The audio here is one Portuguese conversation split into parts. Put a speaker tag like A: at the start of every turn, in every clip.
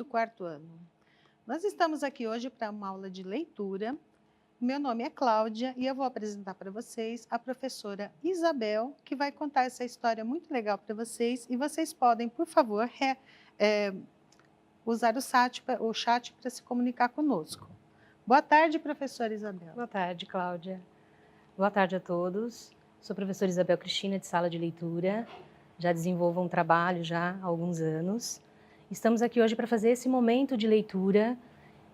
A: do quarto ano. Nós estamos aqui hoje para uma aula de leitura. Meu nome é Cláudia e eu vou apresentar para vocês a professora Isabel, que vai contar essa história muito legal para vocês. E vocês podem, por favor, usar o chat para se comunicar conosco. Boa tarde, professora Isabel.
B: Boa tarde, Cláudia. Boa tarde a todos. Sou professora Isabel Cristina, de Sala de Leitura. Já desenvolvo um trabalho já há alguns anos. Estamos aqui hoje para fazer esse momento de leitura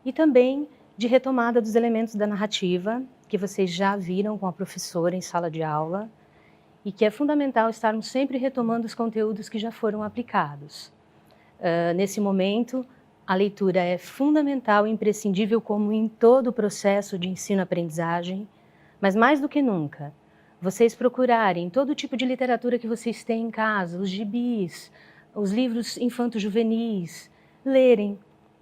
B: e também de retomada dos elementos da narrativa, que vocês já viram com a professora em sala de aula, e que é fundamental estarmos sempre retomando os conteúdos que já foram aplicados. Nesse momento, a leitura é fundamental e imprescindível, como em todo o processo de ensino-aprendizagem, mas mais do que nunca, vocês procurarem todo tipo de literatura que vocês têm em casa, os gibis, os livros infanto-juvenis, lerem,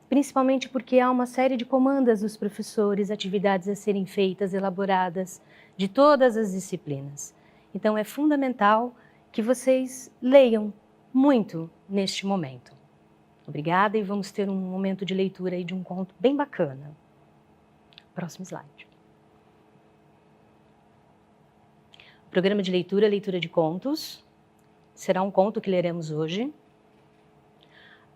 B: principalmente porque há uma série de comandas dos professores, atividades a serem feitas, elaboradas, de todas as disciplinas. Então é fundamental que vocês leiam muito neste momento. Obrigada, e vamos ter um momento de leitura aí de um conto bem bacana. Próximo slide. Programa de leitura, leitura de contos. Será um conto que leremos hoje.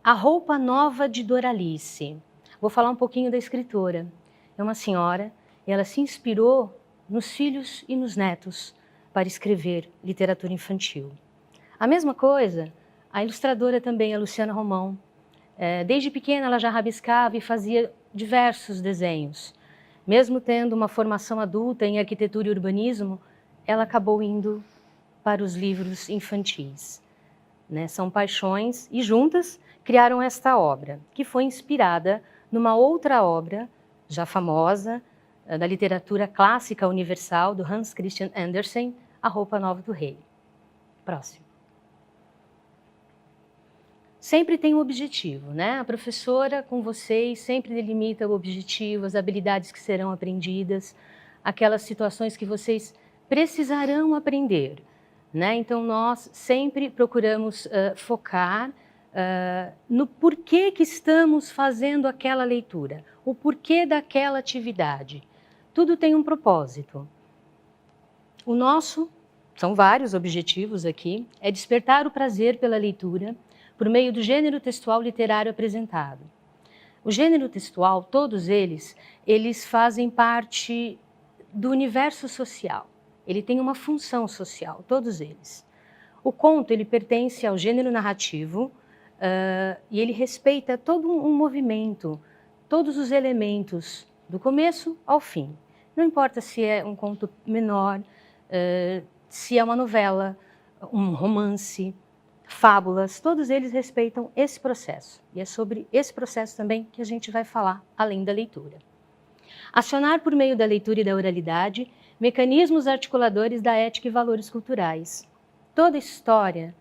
B: A Roupa Nova de Doralice. Vou falar um pouquinho da escritora. É uma senhora e ela se inspirou nos filhos e nos netos para escrever literatura infantil. A mesma coisa, a ilustradora também, a Luciana Romão. Desde pequena ela já rabiscava e fazia diversos desenhos. Mesmo tendo uma formação adulta em arquitetura e urbanismo, ela acabou indo para os livros infantis. São paixões e juntas criaram esta obra, que foi inspirada numa outra obra, já famosa, da literatura clássica universal, do Hans Christian Andersen, A Roupa Nova do Rei. Próximo. Sempre tem um objetivo, né? A professora com vocês sempre delimita o objetivo, as habilidades que serão aprendidas, aquelas situações que vocês precisarão aprender, né? Então nós sempre procuramos focar no porquê que estamos fazendo aquela leitura, o porquê daquela atividade. Tudo tem um propósito. O nosso, são vários objetivos aqui, é despertar o prazer pela leitura por meio do gênero textual literário apresentado. O gênero textual, todos eles fazem parte do universo social. Ele tem uma função social, todos eles. O conto, ele pertence ao gênero narrativo e ele respeita todo um movimento, todos os elementos, do começo ao fim. Não importa se é um conto menor, se é uma novela, um romance, fábulas, todos eles respeitam esse processo. E é sobre esse processo também que a gente vai falar, além da leitura. Acionar por meio da leitura e da oralidade mecanismos articuladores da ética e valores culturais. Toda história,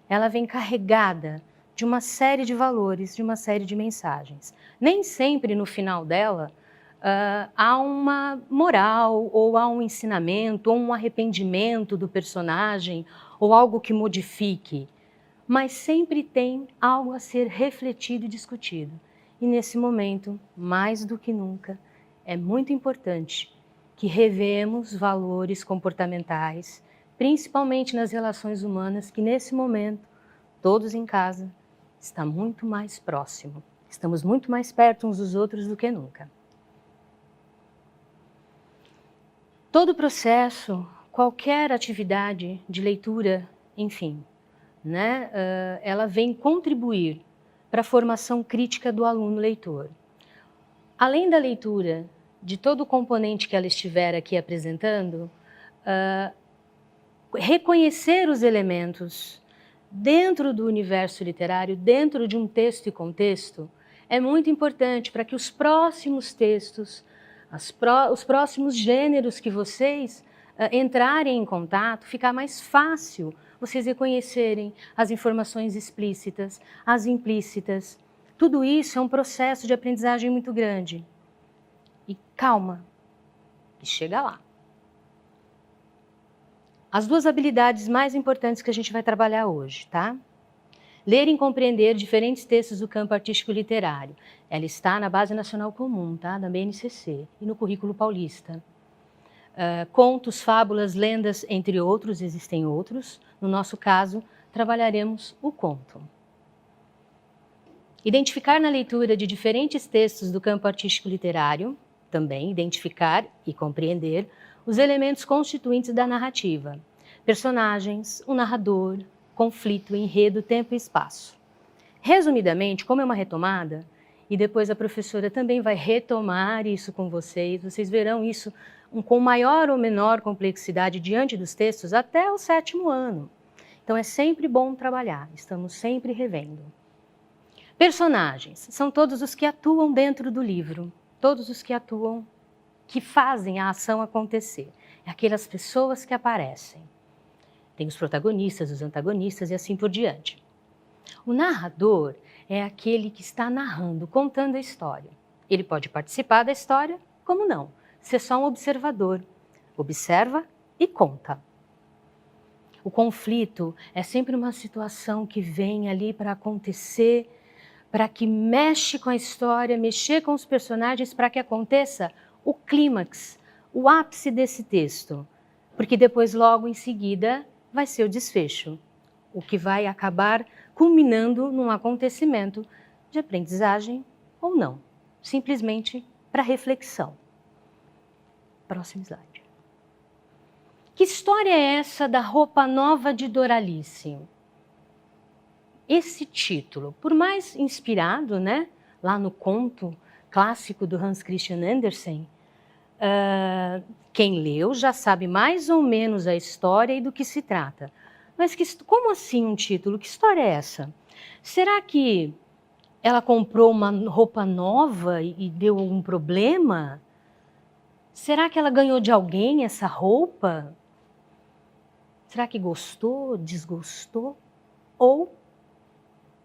B: ela vem carregada de uma série de valores, de uma série de mensagens. Nem sempre no final dela há uma moral, ou há um ensinamento, ou um arrependimento do personagem, ou algo que modifique. Mas sempre tem algo a ser refletido e discutido. E nesse momento, mais do que nunca, é muito importante que revemos valores comportamentais, principalmente nas relações humanas, que nesse momento, todos em casa, está muito mais próximo. Estamos muito mais perto uns dos outros do que nunca. Todo o processo, qualquer atividade de leitura, enfim, ela vem contribuir para a formação crítica do aluno leitor. Além da leitura, de todo o componente que ela estiver aqui apresentando, reconhecer os elementos dentro do universo literário, dentro de um texto e contexto, é muito importante para que os próximos textos, os próximos gêneros que vocês entrarem em contato, ficar mais fácil vocês reconhecerem as informações explícitas, as implícitas. Tudo isso é um processo de aprendizagem muito grande. E calma, e chega lá. As duas habilidades mais importantes que a gente vai trabalhar hoje, tá? ler e compreender diferentes textos do campo artístico literário. Ela está na Base Nacional Comum, tá? Da BNCC, e no Currículo Paulista. Contos, fábulas, lendas, entre outros, existem outros. No nosso caso, trabalharemos o conto. Identificar na leitura de diferentes textos do campo artístico literário, também identificar e compreender os elementos constituintes da narrativa. Personagens, o narrador, conflito, enredo, tempo e espaço. Resumidamente, como é uma retomada, e depois a professora também vai retomar isso com vocês, vocês verão isso com maior ou menor complexidade diante dos textos até o 7º ano. Então é sempre bom trabalhar, estamos sempre revendo. Personagens são todos os que atuam dentro do livro, todos os que atuam, que fazem a ação acontecer. É aquelas pessoas que aparecem. Tem os protagonistas, os antagonistas e assim por diante. O narrador é aquele que está narrando, contando a história. Ele pode participar da história, como não, ser só um observador. Observa e conta. O conflito é sempre uma situação que vem ali para acontecer, para que mexe com a história, mexer com os personagens, para que aconteça o clímax, o ápice desse texto. Porque depois, logo em seguida, vai ser o desfecho, o que vai acabar culminando num acontecimento de aprendizagem ou não, simplesmente para reflexão. Próximo slide. Que história é essa da roupa nova de Doralice? Esse título, por mais inspirado, né, lá no conto clássico do Hans Christian Andersen, quem leu já sabe mais ou menos a história e do que se trata. Mas como assim um título? Que história é essa? Será que ela comprou uma roupa nova e deu algum problema? Será que ela ganhou de alguém essa roupa? Será que gostou, desgostou?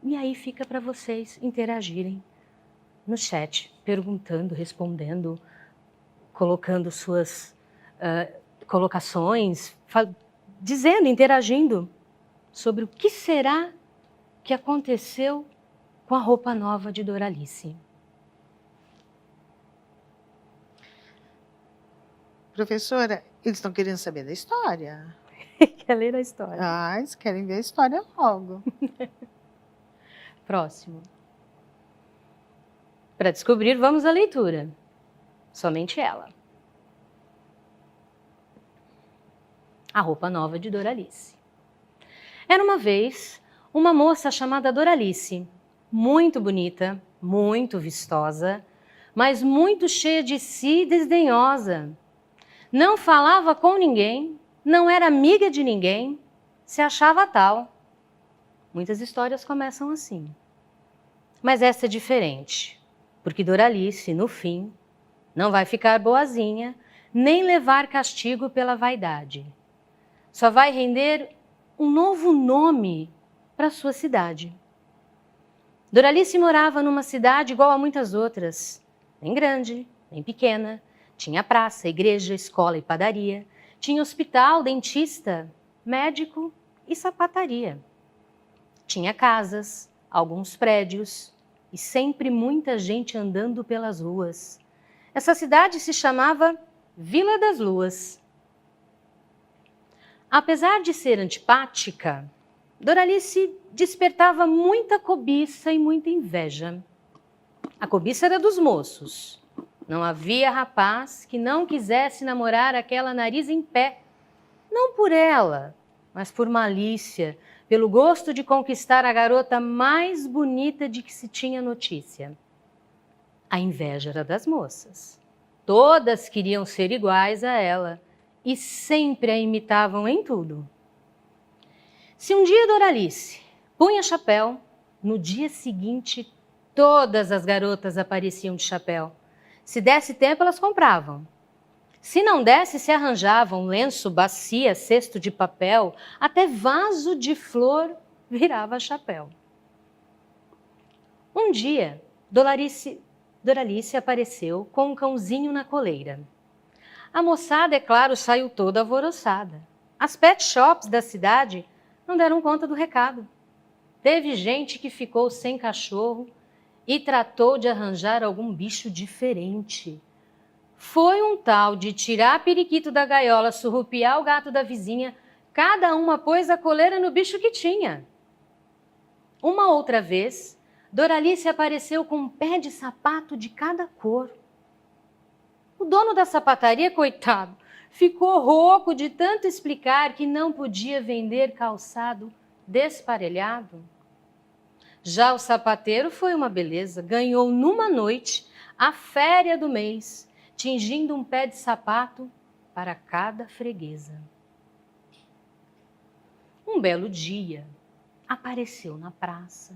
B: E aí fica para vocês interagirem no chat, perguntando, respondendo, colocando suas colocações, dizendo, interagindo sobre o que será que aconteceu com a roupa nova de Doralice.
A: Professora, eles estão querendo saber da história.
B: Quer ler a história?
A: Ah, eles querem ver a história logo.
B: Próximo. Para descobrir, vamos à leitura. Somente ela. A roupa nova de Doralice. Era uma vez uma moça chamada Doralice, muito bonita, muito vistosa, mas muito cheia de si e desdenhosa. Não falava com ninguém, não era amiga de ninguém, se achava tal. Muitas histórias começam assim. Mas essa é diferente, porque Doralice, no fim, não vai ficar boazinha, nem levar castigo pela vaidade. Só vai render um novo nome para sua cidade. Doralice morava numa cidade igual a muitas outras, nem grande, nem pequena. Tinha praça, igreja, escola e padaria. Tinha hospital, dentista, médico e sapataria. Tinha casas, alguns prédios e sempre muita gente andando pelas ruas. Essa cidade se chamava Vila das Luas. Apesar de ser antipática, Doralice despertava muita cobiça e muita inveja. A cobiça era dos moços. Não havia rapaz que não quisesse namorar aquela nariz em pé. Não por ela, mas por malícia, pelo gosto de conquistar a garota mais bonita de que se tinha notícia. A inveja era das moças. Todas queriam ser iguais a ela e sempre a imitavam em tudo. Se um dia Doralice punha chapéu, no dia seguinte todas as garotas apareciam de chapéu. Se desse tempo, elas compravam. Se não desse, se arranjavam lenço, bacia, cesto de papel, até vaso de flor virava chapéu. Um dia, Doralice apareceu com um cãozinho na coleira. A moçada, é claro, saiu toda alvoroçada. As pet shops da cidade não deram conta do recado. Teve gente que ficou sem cachorro e tratou de arranjar algum bicho diferente. Foi um tal de tirar periquito da gaiola, surrupiar o gato da vizinha, cada uma pôs a coleira no bicho que tinha. Uma outra vez, Doralice apareceu com um pé de sapato de cada cor. O dono da sapataria, coitado, ficou rouco de tanto explicar que não podia vender calçado desparelhado. Já o sapateiro foi uma beleza, ganhou numa noite a féria do mês, tingindo um pé de sapato para cada freguesa. Um belo dia, apareceu na praça,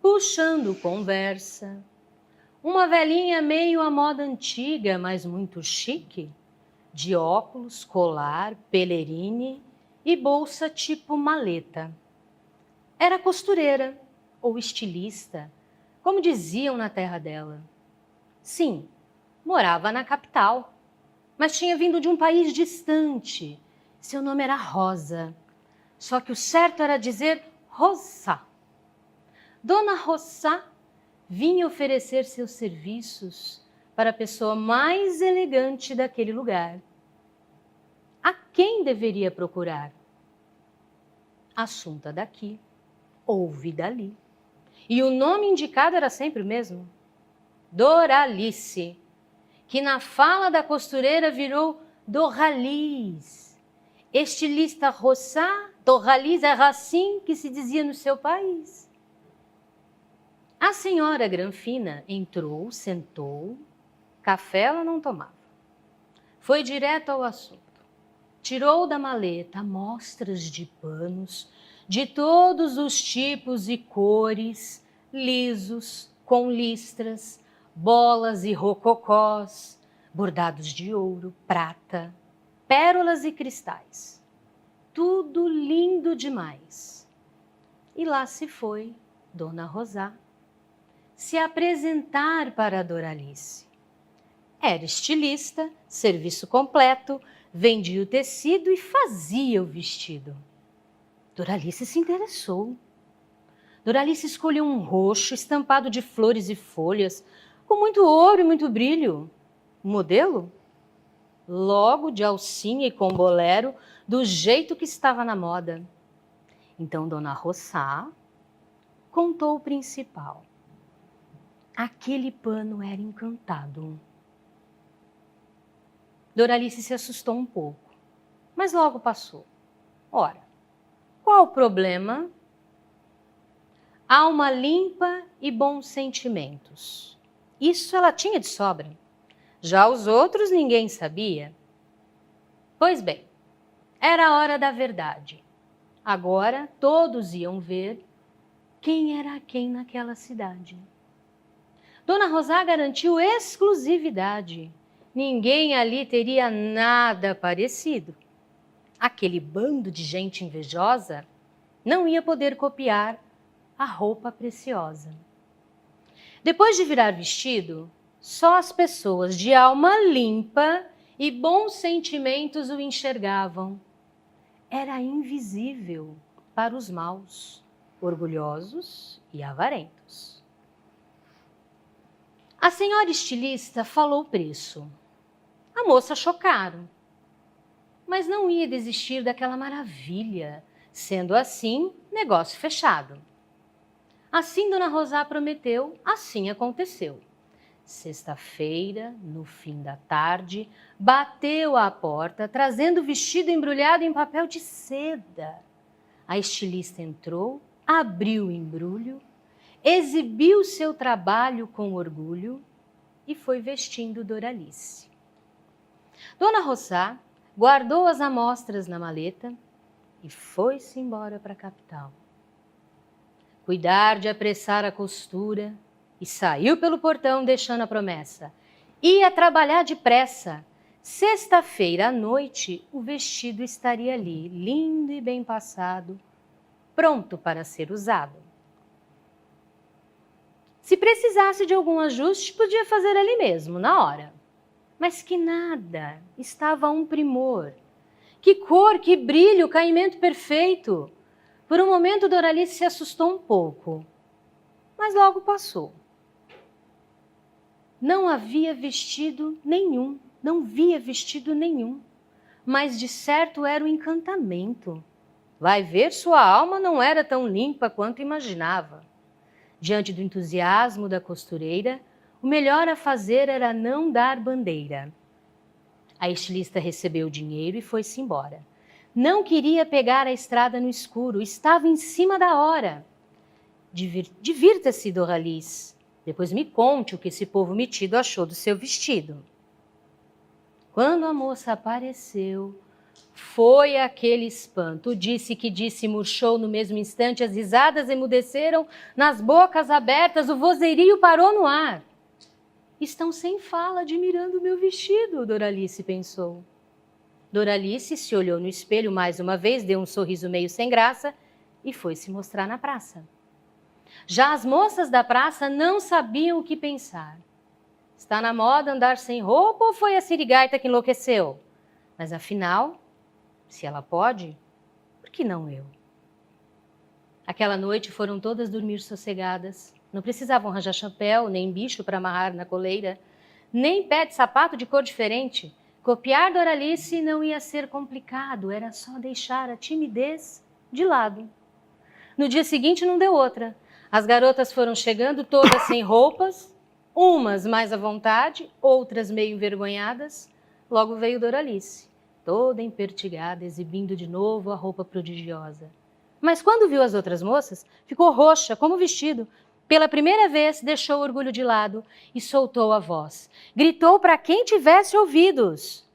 B: puxando conversa, uma velhinha meio à moda antiga, mas muito chique, de óculos, colar, pelerine e bolsa tipo maleta. Era costureira ou estilista, como diziam na terra dela. Sim, morava na capital, mas tinha vindo de um país distante. Seu nome era Rosa, só que o certo era dizer Rosa. Dona Rosa vinha oferecer seus serviços para a pessoa mais elegante daquele lugar. A quem deveria procurar? Assunta daqui, ouve dali. E o nome indicado era sempre o mesmo: Doralice, que na fala da costureira virou Doralice. Estilista Rosa, Doralice era assim que se dizia no seu país. A senhora Granfina entrou, sentou, café ela não tomava. Foi direto ao assunto. Tirou da maleta amostras de panos de todos os tipos e cores, lisos, com listras, bolas e rococós, bordados de ouro, prata, pérolas e cristais. Tudo lindo demais. E lá se foi Dona Rosa se apresentar para a Doralice. Era estilista, serviço completo, vendia o tecido e fazia o vestido. Doralice se interessou. Doralice escolheu um roxo estampado de flores e folhas, com muito ouro e muito brilho. O modelo? Logo de alcinha e com bolero, do jeito que estava na moda. Então Dona Rosa contou o principal. Aquele pano era encantado. Doralice se assustou um pouco, mas logo passou. Ora, qual o problema? Alma limpa e bons sentimentos. Isso ela tinha de sobra. Já os outros ninguém sabia. Pois bem, era a hora da verdade. Agora todos iam ver quem era quem naquela cidade. Dona Rosa garantiu exclusividade. Ninguém ali teria nada parecido. Aquele bando de gente invejosa não ia poder copiar a roupa preciosa. Depois de virar vestido, só as pessoas de alma limpa e bons sentimentos o enxergavam. Era invisível para os maus, orgulhosos e avarentos. A senhora estilista falou o preço. A moça chocaram, mas não ia desistir daquela maravilha. Sendo assim, negócio fechado. Assim Dona Rosa prometeu, assim aconteceu. Sexta-feira, no fim da tarde, bateu à porta, trazendo o vestido embrulhado em papel de seda. A estilista entrou, abriu o embrulho, exibiu seu trabalho com orgulho e foi vestindo Doralice. Dona Rosa guardou as amostras na maleta e foi-se embora para a capital. Cuidar de apressar a costura e saiu pelo portão deixando a promessa. Ia trabalhar depressa. Sexta-feira à noite o vestido estaria ali, lindo e bem passado, pronto para ser usado. Se precisasse de algum ajuste, podia fazer ali mesmo, na hora. Mas que nada, estava um primor. Que cor, que brilho, caimento perfeito. Por um momento, Doralice se assustou um pouco, mas logo passou. Não havia vestido nenhum, não via vestido nenhum, mas de certo era um encantamento. Vai ver, sua alma não era tão limpa quanto imaginava. Diante do entusiasmo da costureira, o melhor a fazer era não dar bandeira. A estilista recebeu o dinheiro e foi-se embora. Não queria pegar a estrada no escuro, estava em cima da hora. Divirta-se, Doralice. Depois me conte o que esse povo metido achou do seu vestido. Quando a moça apareceu, foi aquele espanto. Disse que disse, murchou no mesmo instante, as risadas emudeceram nas bocas abertas, o vozerio parou no ar. Estão sem fala, admirando o meu vestido, Doralice pensou. Doralice se olhou no espelho mais uma vez, deu um sorriso meio sem graça e foi se mostrar na praça. Já as moças da praça não sabiam o que pensar. Está na moda andar sem roupa ou foi a sirigaita que enlouqueceu? Mas afinal, se ela pode, por que não eu? Aquela noite foram todas dormir sossegadas. Não precisavam arranjar chapéu, nem bicho para amarrar na coleira, nem pé de sapato de cor diferente. Copiar Doralice não ia ser complicado, era só deixar a timidez de lado. No dia seguinte não deu outra. As garotas foram chegando todas sem roupas, umas mais à vontade, outras meio envergonhadas. Logo veio Doralice, toda empertigada, exibindo de novo a roupa prodigiosa. Mas quando viu as outras moças, ficou roxa como vestido. Pela primeira vez, deixou o orgulho de lado e soltou a voz. Gritou para quem tivesse ouvidos.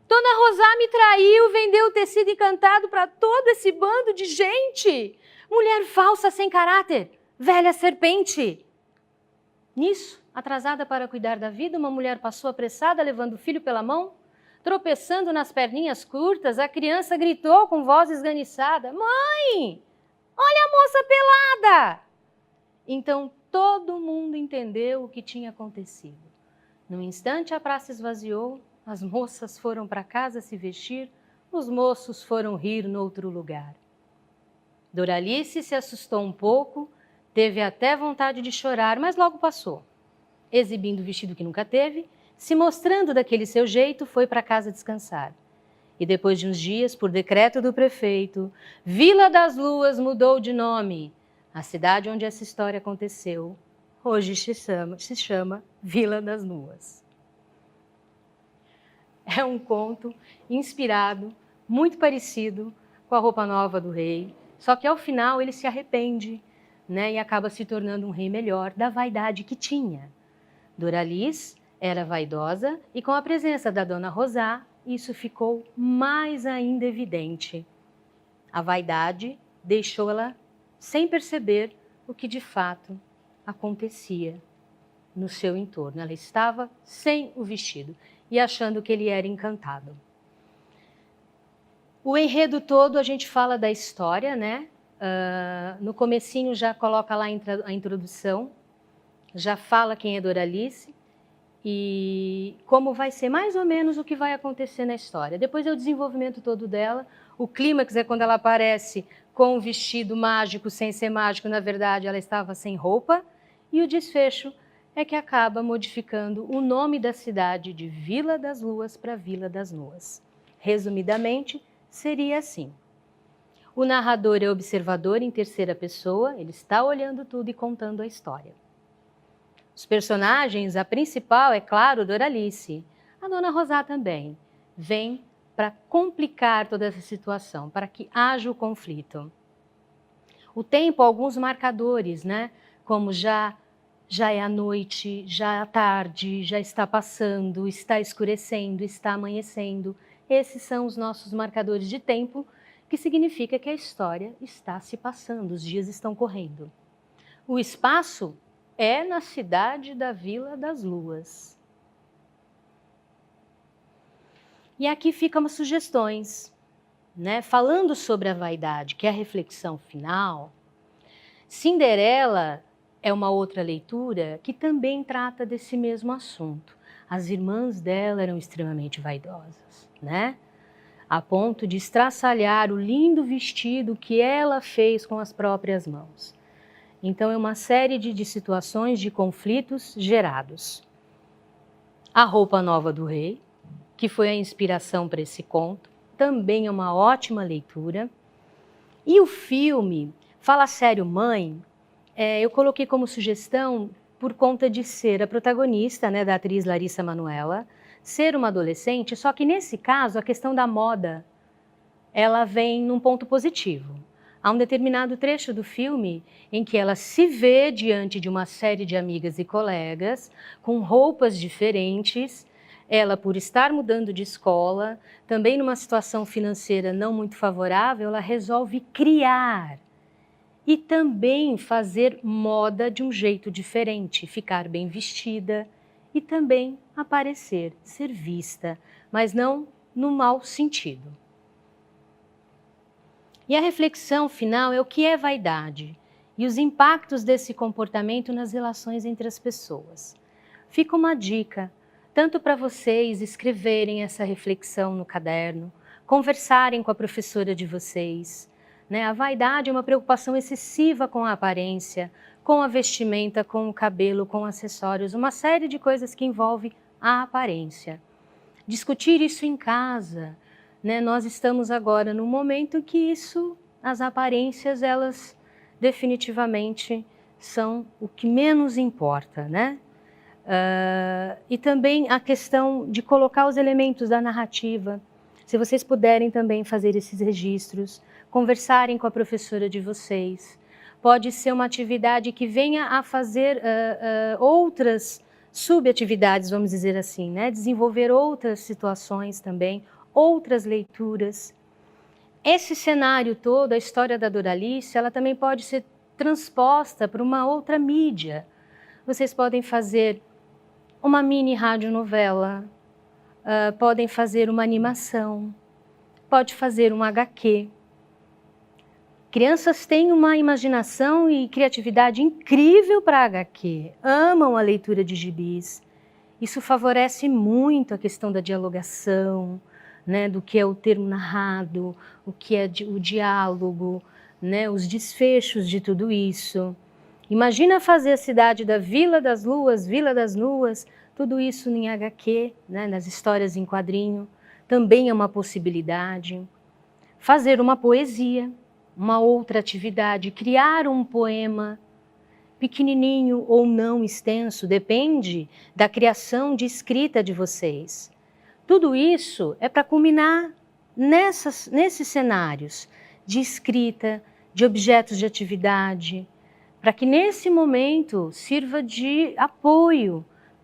B: Dona Rosá me traiu, vendeu o tecido encantado para todo esse bando de gente. Mulher falsa sem caráter, velha serpente. Nisso, atrasada para cuidar da vida, uma mulher passou apressada, levando o filho pela mão. Tropeçando nas perninhas curtas, a criança gritou com voz esganiçada: Mãe, olha a moça pelada! Então todo mundo entendeu o que tinha acontecido. Num instante a praça esvaziou, as moças foram para casa se vestir, os moços foram rir noutro lugar. Doralice se assustou um pouco, teve até vontade de chorar, mas logo passou. Exibindo o vestido que nunca teve, se mostrando daquele seu jeito, foi para casa descansar. E depois de uns dias, por decreto do prefeito, Vila das Luas mudou de nome. A cidade onde essa história aconteceu, hoje se chama Vila das Luas. É um conto inspirado, muito parecido com a roupa nova do rei, só que ao final ele se arrepende, né, e acaba se tornando um rei melhor da vaidade que tinha. Doralice era vaidosa e com a presença da Dona Rosá, isso ficou mais ainda evidente. A vaidade deixou ela sem perceber o que de fato acontecia no seu entorno. Ela estava sem o vestido e achando que ele era encantado. O enredo todo a gente fala da história, né? No comecinho já coloca lá a introdução, já fala quem é Doralice e como vai ser mais ou menos o que vai acontecer na história. Depois é o desenvolvimento todo dela, o clímax é quando ela aparece com o vestido mágico, sem ser mágico, na verdade ela estava sem roupa, e o desfecho é que acaba modificando o nome da cidade de Vila das Luas para Vila das Luas. Resumidamente, seria assim. O narrador é observador em terceira pessoa, ele está olhando tudo e contando a história. Os personagens, a principal é, claro, Doralice. A Dona Rosá também vem para complicar toda essa situação, para que haja o conflito. O tempo, alguns marcadores, né? Como já é a noite, já é a tarde, já está passando, está escurecendo, está amanhecendo. Esses são os nossos marcadores de tempo, que significa que a história está se passando, os dias estão correndo. O espaço é na cidade da Vila das Luas. E aqui ficam as sugestões, né? Falando sobre a vaidade, que é a reflexão final, Cinderela é uma outra leitura que também trata desse mesmo assunto. As irmãs dela eram extremamente vaidosas, né? a ponto de estraçalhar o lindo vestido que ela fez com as próprias mãos. Então, é uma série de situações, de conflitos gerados. A Roupa Nova do Rei, que foi a inspiração para esse conto, também é uma ótima leitura. E o filme Fala Sério, Mãe, eu coloquei como sugestão por conta de ser a protagonista, né, da atriz Larissa Manoela, ser uma adolescente, só que nesse caso a questão da moda, ela vem num ponto positivo. Há um determinado trecho do filme em que ela se vê diante de uma série de amigas e colegas com roupas diferentes, ela por estar mudando de escola, também numa situação financeira não muito favorável, ela resolve criar e também fazer moda de um jeito diferente, ficar bem vestida e também aparecer, ser vista, mas não no mau sentido. E a reflexão final é o que é vaidade e os impactos desse comportamento nas relações entre as pessoas. Fica uma dica, tanto para vocês escreverem essa reflexão no caderno, conversarem com a professora de vocês. Né? A vaidade é uma preocupação excessiva com a aparência, com a vestimenta, com o cabelo, com acessórios, uma série de coisas que envolve a aparência. Discutir isso em casa. Né? Nós estamos agora num momento que isso, as aparências, elas definitivamente são o que menos importa, né? E também a questão de colocar os elementos da narrativa. Se vocês puderem também fazer esses registros, conversarem com a professora de vocês. Pode ser uma atividade que venha a fazer outras subatividades, vamos dizer assim, né? Desenvolver outras situações também, outras leituras. Esse cenário todo, a história da Doralice, ela também pode ser transposta para uma outra mídia. Vocês podem fazer uma mini radionovela, podem fazer uma animação, pode fazer um HQ. Crianças têm uma imaginação e criatividade incrível para HQ, amam a leitura de gibis. Isso favorece muito a questão da dialogação, né, do que é o termo narrado, o que é o diálogo, né, os desfechos de tudo isso. Imagina fazer a cidade da Vila das Nuas, tudo isso em HQ, né, nas histórias em quadrinho, também é uma possibilidade. Fazer uma poesia, uma outra atividade, criar um poema, pequenininho ou não extenso, depende da criação de escrita de vocês. Tudo isso é para culminar nesses cenários de escrita, de objetos de atividade, para que nesse momento sirva de apoio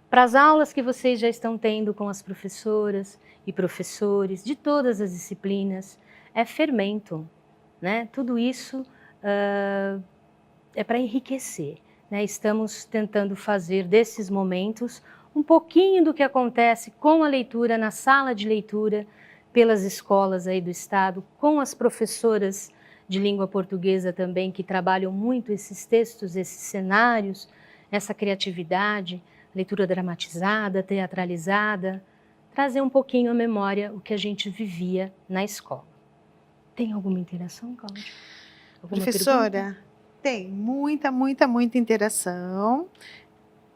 B: para as aulas que vocês já estão tendo com as professoras e professores de todas as disciplinas. É fermento, né? Tudo isso é para enriquecer. Né? Estamos tentando fazer desses momentos um pouquinho do que acontece com a leitura na sala de leitura pelas escolas aí do estado, com as professoras de língua portuguesa também, que trabalham muito esses textos, esses cenários, essa criatividade, leitura dramatizada, teatralizada, trazer um pouquinho à memória o que a gente vivia na escola. Tem alguma interação, Cláudia?
A: Professora, pergunta? Tem muita interação.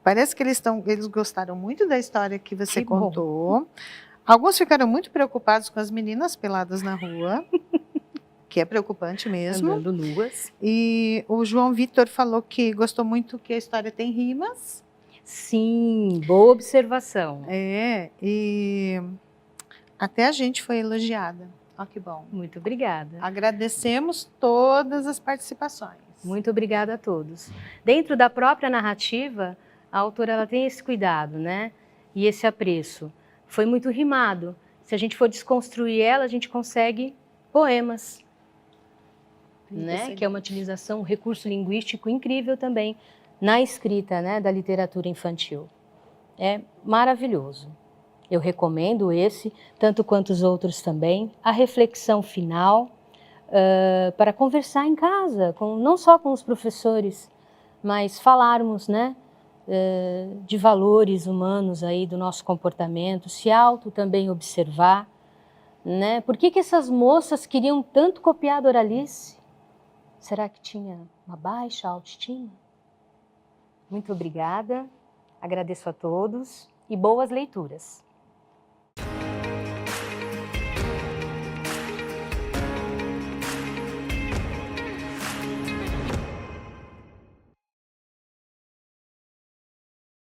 A: Parece que eles gostaram muito da história que você contou. Alguns ficaram muito preocupados com as meninas peladas na rua, que é preocupante mesmo.
B: Andando nuas.
A: E o João Vitor falou que gostou muito que a história tem rimas.
B: Sim, boa observação.
A: E até a gente foi elogiada. Ó, que bom.
B: Muito obrigada.
A: Agradecemos todas as participações.
B: Muito obrigada a todos. Dentro da própria narrativa, a autora ela tem esse cuidado, né? E esse apreço. Foi muito rimado. Se a gente for desconstruir ela, a gente consegue poemas, né? Que é uma utilização, um recurso linguístico incrível também na escrita, né? Da literatura infantil. É maravilhoso. Eu recomendo esse, tanto quanto os outros também. A reflexão final, para conversar em casa, não só com os professores, mas falarmos, né? De valores humanos aí do nosso comportamento, se também observar, né? Por que essas moças queriam tanto copiar a Doralice? Será que tinha uma baixa autoestima? Muito obrigada, agradeço a todos e boas leituras.